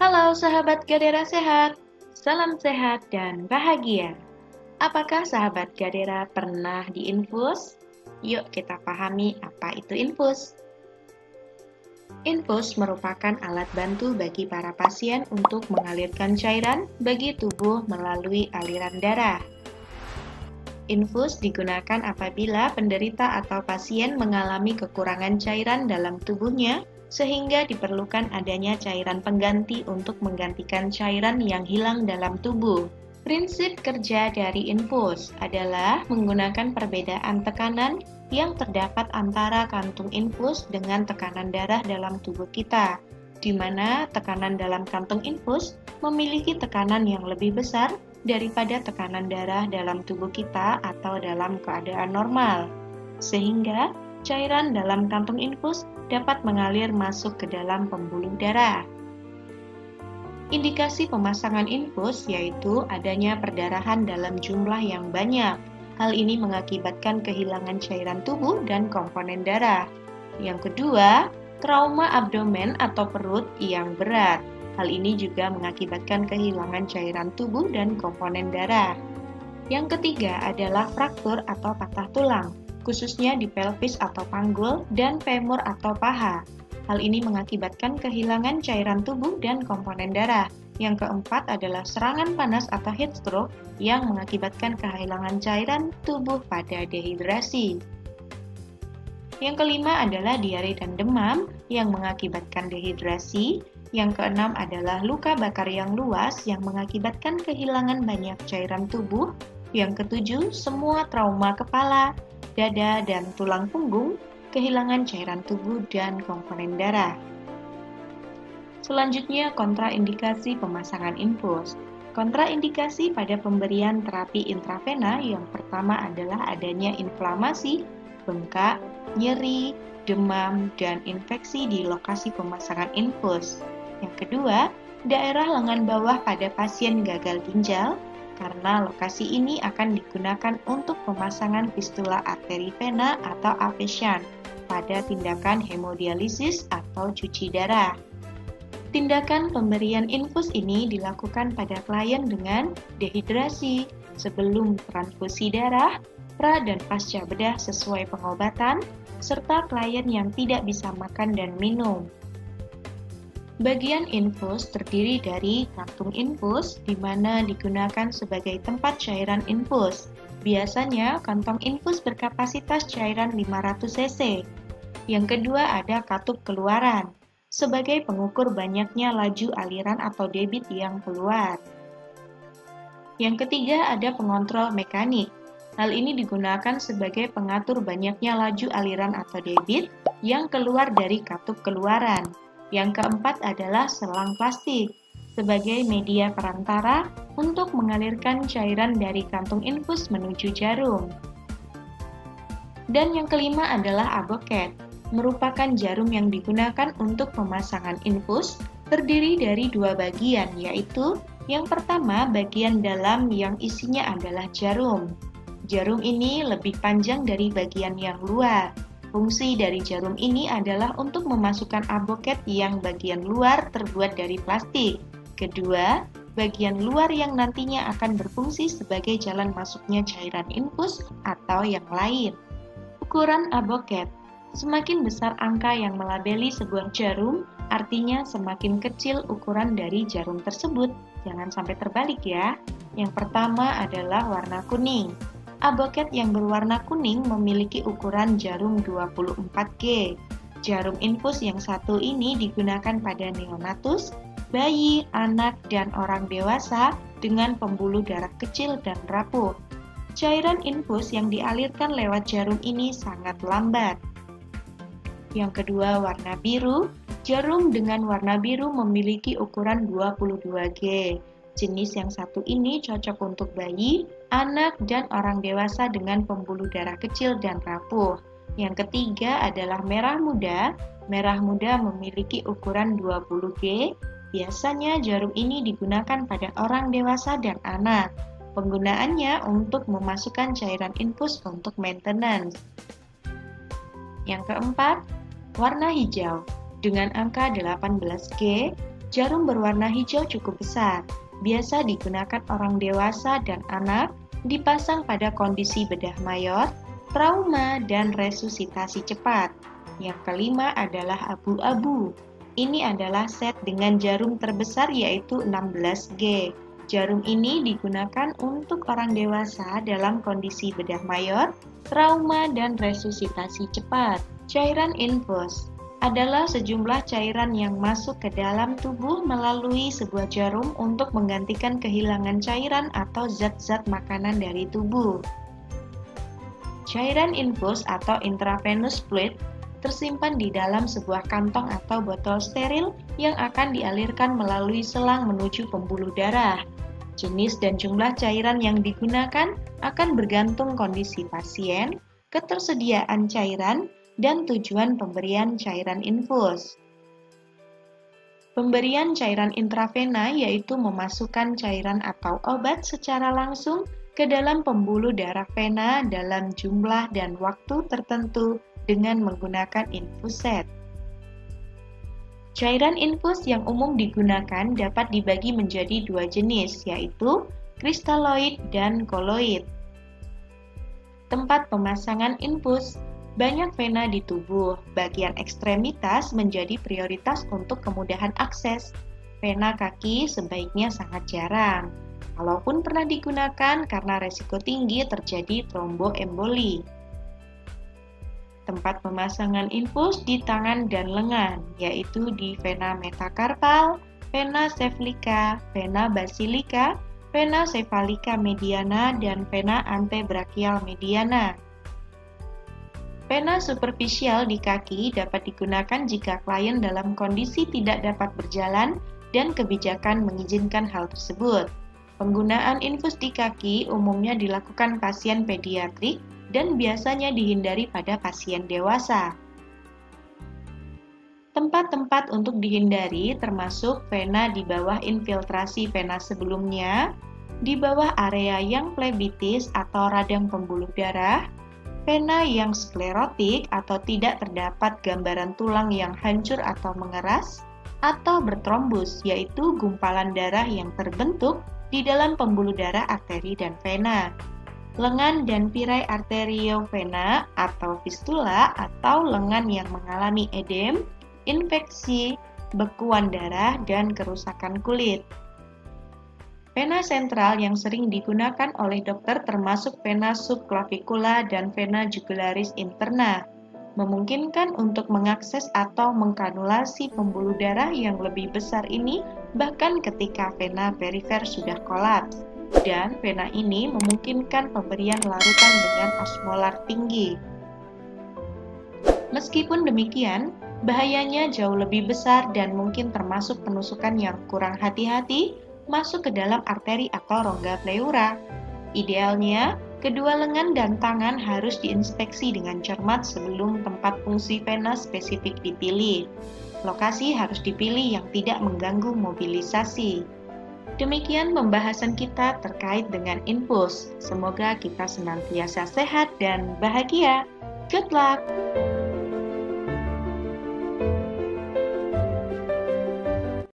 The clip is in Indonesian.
Halo sahabat Gadera Sehat, salam sehat dan bahagia. Apakah sahabat Gadera pernah diinfus? Yuk kita pahami apa itu infus. Infus merupakan alat bantu bagi para pasien untuk mengalirkan cairan bagi tubuh melalui aliran darah. Infus digunakan apabila penderita atau pasien mengalami kekurangan cairan dalam tubuhnya sehingga diperlukan adanya cairan pengganti untuk menggantikan cairan yang hilang dalam tubuh. Prinsip kerja dari infus adalah menggunakan perbedaan tekanan yang terdapat antara kantung infus dengan tekanan darah dalam tubuh kita, di mana tekanan dalam kantung infus memiliki tekanan yang lebih besar daripada tekanan darah dalam tubuh kita atau dalam keadaan normal, sehingga cairan dalam kantung infus dapat mengalir masuk ke dalam pembuluh darah. Indikasi pemasangan infus yaitu adanya perdarahan dalam jumlah yang banyak. Hal ini mengakibatkan kehilangan cairan tubuh dan komponen darah. Yang kedua, trauma abdomen atau perut yang berat. Hal ini juga mengakibatkan kehilangan cairan tubuh dan komponen darah. Yang ketiga adalah fraktur atau patah tulang, khususnya di pelvis atau panggul dan femur atau paha. Hal ini mengakibatkan kehilangan cairan tubuh dan komponen darah. Yang keempat adalah serangan panas atau heat stroke yang mengakibatkan kehilangan cairan tubuh pada dehidrasi. Yang kelima adalah diare dan demam yang mengakibatkan dehidrasi. Yang keenam adalah luka bakar yang luas yang mengakibatkan kehilangan banyak cairan tubuh. Yang ketujuh, semua trauma kepala, dada, dan tulang punggung, kehilangan cairan tubuh dan komponen darah. Selanjutnya, kontraindikasi pemasangan infus. Kontraindikasi pada pemberian terapi intravena yang pertama adalah adanya inflamasi, bengkak, nyeri, demam, dan infeksi di lokasi pemasangan infus. Yang kedua, daerah lengan bawah pada pasien gagal ginjal, karena lokasi ini akan digunakan untuk pemasangan fistula arteri vena atau aphesion pada tindakan hemodialisis atau cuci darah. Tindakan pemberian infus ini dilakukan pada klien dengan dehidrasi, sebelum transfusi darah, pra dan pasca bedah sesuai pengobatan, serta klien yang tidak bisa makan dan minum. Bagian infus terdiri dari kantung infus, di mana digunakan sebagai tempat cairan infus. Biasanya, kantong infus berkapasitas cairan 500 cc. Yang kedua ada katup keluaran, sebagai pengukur banyaknya laju aliran atau debit yang keluar. Yang ketiga ada pengontrol mekanik. Hal ini digunakan sebagai pengatur banyaknya laju aliran atau debit yang keluar dari katup keluaran. Yang keempat adalah selang plastik, sebagai media perantara untuk mengalirkan cairan dari kantung infus menuju jarum. Dan yang kelima adalah aboket, merupakan jarum yang digunakan untuk pemasangan infus, terdiri dari dua bagian, yaitu yang pertama bagian dalam yang isinya adalah jarum. Jarum ini lebih panjang dari bagian yang luar. Fungsi dari jarum ini adalah untuk memasukkan aboket yang bagian luar terbuat dari plastik. Kedua, bagian luar yang nantinya akan berfungsi sebagai jalan masuknya cairan infus atau yang lain. Ukuran aboket. Semakin besar angka yang melabeli sebuah jarum, artinya semakin kecil ukuran dari jarum tersebut. Jangan sampai terbalik ya. Yang pertama adalah warna kuning. Aboket yang berwarna kuning memiliki ukuran jarum 24G. Jarum infus yang satu ini digunakan pada neonatus, bayi, anak, dan orang dewasa dengan pembuluh darah kecil dan rapuh. Cairan infus yang dialirkan lewat jarum ini sangat lambat. Yang kedua, warna biru. Jarum dengan warna biru memiliki ukuran 22G. Jenis yang satu ini cocok untuk bayi, anak, dan orang dewasa dengan pembuluh darah kecil dan rapuh. Yang ketiga adalah merah muda. Merah muda memiliki ukuran 20G. Biasanya jarum ini digunakan pada orang dewasa dan anak. Penggunaannya untuk memasukkan cairan infus untuk maintenance. Yang keempat, warna hijau. Dengan angka 18G, Jarum berwarna hijau cukup besar, biasa digunakan orang dewasa dan anak, dipasang pada kondisi bedah mayor, trauma, dan resusitasi cepat. Yang kelima adalah abu-abu. Ini adalah set dengan jarum terbesar yaitu 16G. Jarum ini digunakan untuk orang dewasa dalam kondisi bedah mayor, trauma, dan resusitasi cepat. Cairan infus adalah sejumlah cairan yang masuk ke dalam tubuh melalui sebuah jarum untuk menggantikan kehilangan cairan atau zat-zat makanan dari tubuh. Cairan infus atau intravenous fluid tersimpan di dalam sebuah kantong atau botol steril yang akan dialirkan melalui selang menuju pembuluh darah. Jenis dan jumlah cairan yang digunakan akan bergantung kondisi pasien, ketersediaan cairan, dan tujuan pemberian cairan infus. Pemberian cairan intravena yaitu memasukkan cairan atau obat secara langsung ke dalam pembuluh darah vena dalam jumlah dan waktu tertentu dengan menggunakan infus set. Cairan infus yang umum digunakan dapat dibagi menjadi dua jenis, yaitu kristaloid dan koloid. Tempat pemasangan infus, banyak vena di tubuh, bagian ekstremitas menjadi prioritas untuk kemudahan akses. Vena kaki sebaiknya sangat jarang, kalaupun pernah digunakan karena resiko tinggi terjadi tromboemboli. Tempat pemasangan infus di tangan dan lengan, yaitu di vena metakarpal, vena cephalica, vena basilica, vena cephalica mediana, dan vena antebrachial mediana. Vena superficial di kaki dapat digunakan jika klien dalam kondisi tidak dapat berjalan dan kebijakan mengizinkan hal tersebut. Penggunaan infus di kaki umumnya dilakukan pasien pediatrik dan biasanya dihindari pada pasien dewasa. Tempat-tempat untuk dihindari termasuk vena di bawah infiltrasi vena sebelumnya, di bawah area yang plebitis atau radang pembuluh darah, vena yang sklerotik atau tidak terdapat gambaran tulang yang hancur atau mengeras, atau bertrombus, yaitu gumpalan darah yang terbentuk di dalam pembuluh darah arteri dan vena. Lengan dan tirai arteriovena atau fistula atau lengan yang mengalami edem, infeksi, bekuan darah, dan kerusakan kulit. Vena sentral yang sering digunakan oleh dokter termasuk vena subclavicula dan vena jugularis interna, memungkinkan untuk mengakses atau mengkanulasi pembuluh darah yang lebih besar ini bahkan ketika vena perifer sudah kolaps. Dan vena ini memungkinkan pemberian larutan dengan osmolar tinggi. Meskipun demikian, bahayanya jauh lebih besar dan mungkin termasuk penusukan yang kurang hati-hati masuk ke dalam arteri atau rongga pleura. Idealnya, kedua lengan dan tangan harus diinspeksi dengan cermat sebelum tempat fungsi vena spesifik dipilih. Lokasi harus dipilih yang tidak mengganggu mobilisasi. Demikian pembahasan kita terkait dengan infus. Semoga kita senantiasa sehat dan bahagia. Good luck!